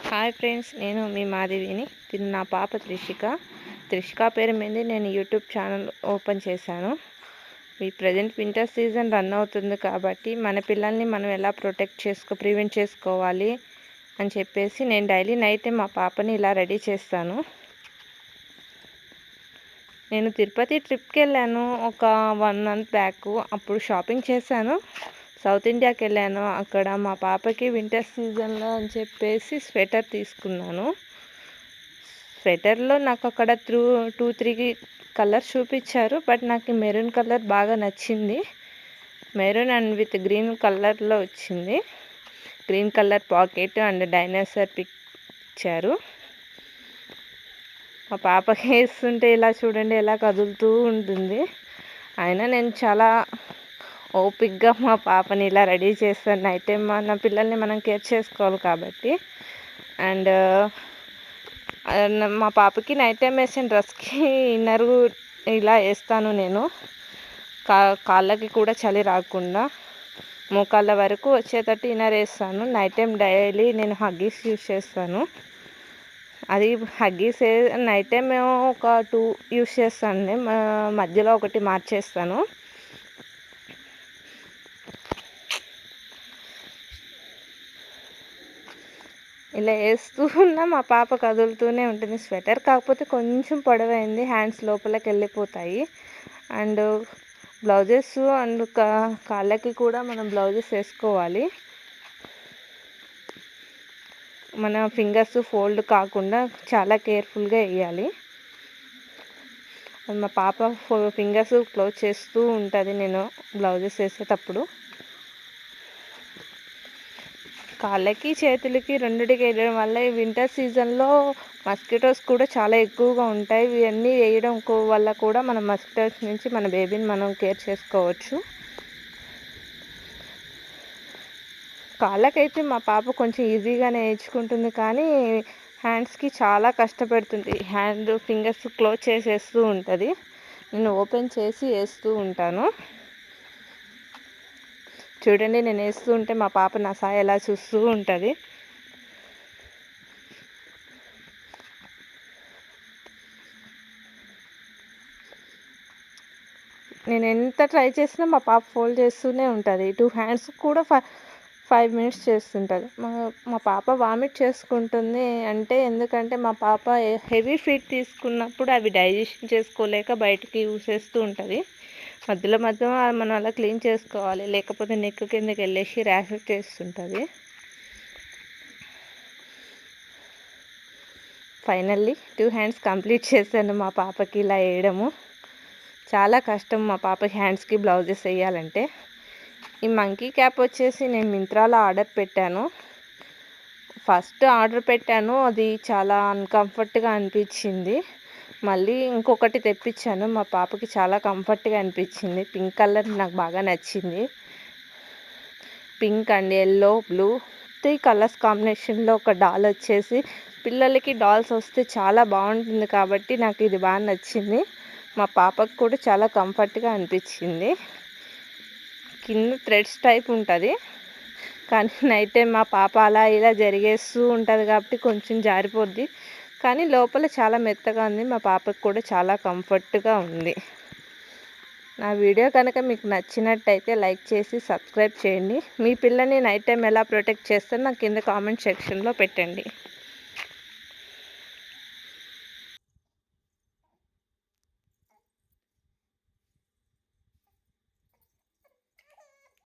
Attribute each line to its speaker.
Speaker 1: Hi friends, నేను మీ మాధవిని. ఇది నా పాప త్రిషిక పేరు మీద నేను యూట్యూబ్ ఛానల్ ఓపెన్ చేశాను. ఈ ప్రజెంట్ వింటర్ సీజన్ రన్ అవుతుంది కాబట్టి మన పిల్లల్ని మనం ఎలా ప్రివెంట్ చేసుకోవాలి అని చెప్పేసి నేను డైలీ నైట్ మా పాపని ఇలా రెడీ చేస్తాను. నేను తిరుపతి ట్రిప్కి వెళ్ళాను ఒక 1 మంత్ బ్యాక్. అప్పుడు షాపింగ్ చేశాను. సౌత్ ఇండియాకి వెళ్ళాను. అక్కడ మా పాపకి వింటర్ సీజన్లో అని చెప్పేసి స్వెటర్ తీసుకున్నాను. స్వెటర్లో నాకు అక్కడ 2-3 కలర్స్ చూపించారు. బట్ నాకు మెరూన్ కలర్ బాగా నచ్చింది. మెరూన్ అండ్ విత్ గ్రీన్ కలర్లో వచ్చింది. Green colour pocket and dinosaur pic ఇచ్చారు. మా పాపకి వేస్తుంటే ఇలా చూడండి ఎలా కదులుతూ ఉంటుంది. అయినా నేను చాలా ఓపిక్గా మా పాపని ఇలా రెడీ చేస్తాను. నైట్ టైం మన పిల్లల్ని మనం కేర్ చేసుకోవాలి కాబట్టి. అండ్ మా పాపకి నైట్ టైం వేసిన డ్రెస్కి ఇన్నర్ ఇలా వేస్తాను నేను. కాళ్ళకి కూడా చలి రాకుండా మోకాళ్ళ వరకు వచ్చేటట్టు ఇన్నర్ వేస్తాను. నైట్ టైం డైలీ నేను హగ్గీస్ యూజ్ చేస్తాను. అది హగ్గీస్ నైట్ టైం మేము ఒక 2 యూజ్ చేస్తాను. మధ్యలో ఒకటి మార్చేస్తాను. ఇలా వేస్తూ ఉన్నా మా పాప కదులుతూనే ఉంటుంది. స్వెటర్ కాకపోతే కొంచెం పొడవైంది, హ్యాండ్స్ లోపలికి వెళ్ళిపోతాయి. అండ్ బ్లౌజెస్ అండ్ కాళ్ళకి కూడా మనం బ్లౌజెస్ వేసుకోవాలి. మన ఫింగర్స్ ఫోల్డ్ కాకుండా చాలా కేర్ఫుల్గా వేయాలి. మా పాప ఫింగర్స్ క్లోజ్ చేస్తూ ఉంటుంది నేను బ్లౌజెస్ వేసేటప్పుడు. కాళ్ళకి చేతులకి రెండిటికి వేయడం వల్ల ఈ వింటర్ సీజన్లో మస్కిటోస్ కూడా చాలా ఎక్కువగా ఉంటాయి. ఇవన్నీ వేయడం వల్ల కూడా మన మస్కిటోస్ నుంచి మన బేబీని మనం కేర్ చేసుకోవచ్చు. కాళ్ళకైతే మా పాప కొంచెం ఈజీగానే నేర్చుకుంటుంది, కానీ హ్యాండ్స్కి చాలా కష్టపడుతుంది. ఫింగర్స్ క్లోజ్ చేసేస్తూ ఉంటుంది. నేను ఓపెన్ చేసి వేస్తూ ఉంటాను. చూడండి, నేను వేస్తూ ఉంటే మా పాప నా సాయి ఎలా చూస్తూ ఉంటుంది. నేను ఎంత ట్రై చేసినా మా పాప ఫోల్డ్ చేస్తూనే ఉంటుంది. 2 హ్యాండ్స్ కూడా 5 మినిట్స్ చేస్తుంటుంది. మా పాప వామిట్ చేసుకుంటుంది అంటే ఎందుకంటే మా పాప హెవీ ఫీడ్ తీసుకున్నప్పుడు అవి డైజెషన్ చేసుకోలేక బయటికి ఊసేస్తూ ఉంటుంది. మధ్యలో మనం అలా క్లీన్ చేసుకోవాలి, లేకపోతే నెక్ కిందకి వెళ్ళేసి ర్యాష్ చేస్తుంటుంది. ఫైనల్లీ 2 హ్యాండ్స్ కంప్లీట్ చేశాను మా పాపకి ఇలా వేయడము. చాలా కష్టం మా పాప హ్యాండ్స్కి బ్లౌజెస్ వేయాలంటే. ఈ మంకీ క్యాప్ వచ్చేసి నేను మింత్రాలో ఆర్డర్ పెట్టాను. ఫస్ట్ ఆర్డర్ పెట్టాను, అది చాలా అన్కంఫర్ట్గా అనిపించింది. మళ్ళీ ఇంకొకటి తెప్పించాను. మా పాపకి చాలా కంఫర్ట్గా అనిపించింది. పింక్ కలర్ నాకు బాగా నచ్చింది. Pink and yellow, blue 3 colours కాంబినేషన్లో ఒక డాల్ వచ్చేసి, పిల్లలకి డాల్స్ వస్తే చాలా బాగుంటుంది కాబట్టి నాకు ఇది బాగా నచ్చింది. మా పాపకు కూడా చాలా కంఫర్ట్గా అనిపించింది. కింద థ్రెడ్స్ టైప్ ఉంటుంది, కానీ నైట్ టైం మా పాప అలా ఇలా జరిగేస్తూ ఉంటుంది కాబట్టి కొంచెం జారిపోద్ది. కానీ లోపల చాలా మెత్తగా ఉంది. మా పాపకు కూడా చాలా కంఫర్ట్గా ఉంది. నా వీడియో కనుక మీకు నచ్చినట్టయితే లైక్ చేసి సబ్స్క్రైబ్ చేయండి. మీ పిల్లల్ని నైట్ టైం ఎలా ప్రొటెక్ట్ చేస్తారో నాకు కింద కామెంట్ సెక్షన్లో పెట్టండి.